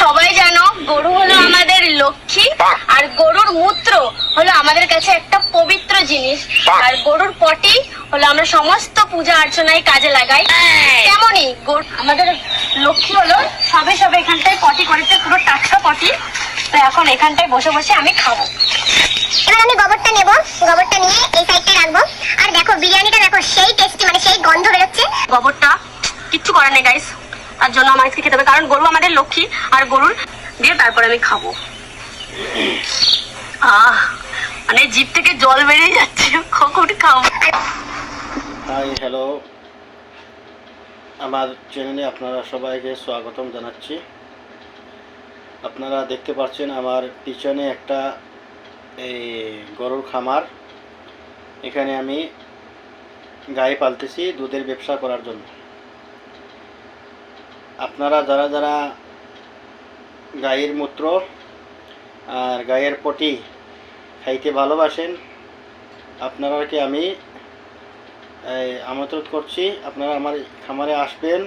সবাই জানো গরু হলো আমাদের লক্ষ্মী, আর গরুর মূত্র হলো আমাদের কাছে একটা পবিত্র জিনিস, আর গরুর পটি হলো আমরা সমস্ত পূজা অর্চনায় কাজে লাগাই। তেমনই আমাদের লক্ষ্মী হলো সবে সবে এখানটায় পটি করেছে, পুরো টাটকা পটি। তো এখন এখানটায় বসে বসে আমি খাবো। এবার আমি গোবরটা নেব, গোবরটা নিয়ে এই সাইডটা রাখবো। আর দেখো বিরিয়ানিটা দেখো সেই টেস্টি, মানে সেই গন্ধ বেরোচ্ছে। গোবরটা কিচ্ছু করার নেই গাইস, তার জন্য আমার আজকে খেতে হবে, কারণ গরু আমাদের লক্ষ্মী, আর গরুর দিয়ে তারপরে আমি খাবো। মানে জিভ থেকে জল বেরিয়ে যাচ্ছে, কখন খাবো। হাই হ্যালো, আমার চ্যানেলে আপনারা সবাইকে স্বাগতম জানাচ্ছি। আপনারা দেখতে পাচ্ছেন আমার পিছনে একটা এই গরুর খামার। এখানে আমি গাই পালতেছি দুধের ব্যবসা করার জন্য। আপনারা যারা যারা গাইয়ের মূত্র আর গাইয়ের পটি খাইতে ভালোবাসেন, আপনারাকে আমি আমন্ত্রণ করছি, আপনারা আমার খামারে আসবেন।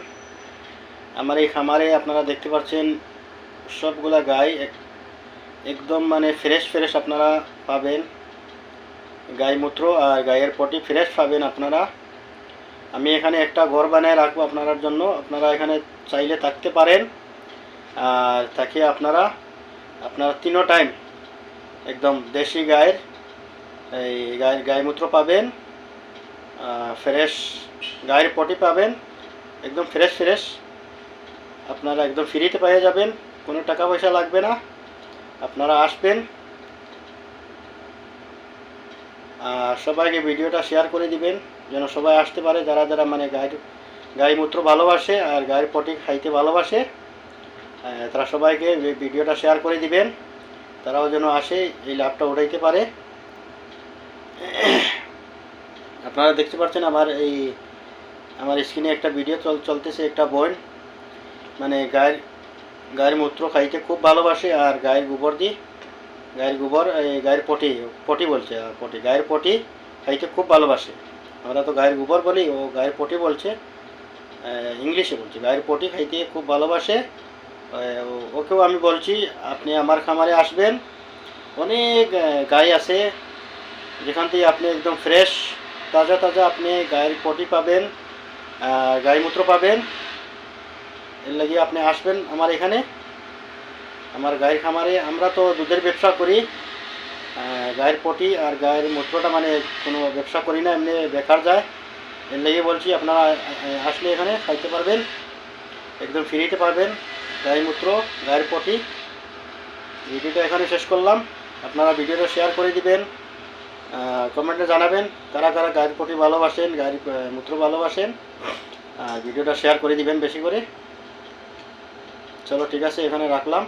আমার এই খামারে আপনারা দেখতে পাচ্ছেন সবগুলা গাই একদম মানে ফ্রেশ আপনারা পাবেন। গাই মূত্র আর গাইয়ের পটি ফ্রেশ পাবেন আপনারা। আমি এখানে একটা ঘর বানিয়ে রাখবো আপনার জন্য, আপনারা এখানে চাইলে থাকতে পারেন। আর তাকে আপনারা তিনো টাইম একদম দেশি গায়ের এই গাই মূত্র পাবেন, ফ্রেশ গায়ের পটি পাবেন, একদম ফ্রেশ আপনারা একদম ফ্রিতে পেয়ে যাবেন, কোনো টাকা পয়সা লাগবে না। আপনারা আসবেন, সবাইকে ভিডিওটা শেয়ার করে দিবেন যেন সবাই আসতে পারে, যারা যারা মানে গাই মূত্র ভালোবাসে আর গায়ের পটি খাইতে ভালোবাসে, তারা সবাইকে ভিডিওটা শেয়ার করে দিবেন, তারাও যেন আসে এই লাভটা উঠাইতে পারে। আপনারা দেখতে পাচ্ছেন আমার স্ক্রিনে একটা ভিডিও চলতেছে। একটা বোন মানে গায়ের মূত্র খাইতে খুব ভালোবাসে, আর গায়ের গোবর গায়ের পটি বলছে, গায়ের পটি খাইতে খুব ভালোবাসে। আমরা তো গায়ের গোবর বলি, ও গায়ের পটি বলছে, ইংলিশে বলছে। গায়ের পটি খাইতে খুব ভালোবাসে। ওকেও আমি বলছি আপনি আমার খামারে আসবেন, অনেক গাই আছে যেখান থেকে আপনি একদম ফ্রেশ তাজা আপনি গায়ের পটি পাবেন, গাই মূত্র পাবেন। এর লাগে আপনি আসবেন আমার এখানে, আমার গায়ের খামারে। আমরা তো দুধের ব্যবসা করি, গায়ের পটি আর গায়ের মূত্রটা মানে কোনো ব্যবসা করি না, এমনি বেকার যায়। এর লাগে বলছি আপনারা আসলে এখানে খাইতে পারবেন, একদম ফ্রিতে পারবেন গায়ের মূত্র গায়ের পটি। ভিডিওটা এখানে শেষ করলাম। আপনারা ভিডিওটা শেয়ার করে দিবেন, কমেন্টে জানাবেন কারা কারা গায়ের পটি ভালোবাসেন, গায়ের মূত্র ভালোবাসেন। ভিডিওটা শেয়ার করে দিবেন বেশি করে। চলো ঠিক আছে, এখানে রাখলাম।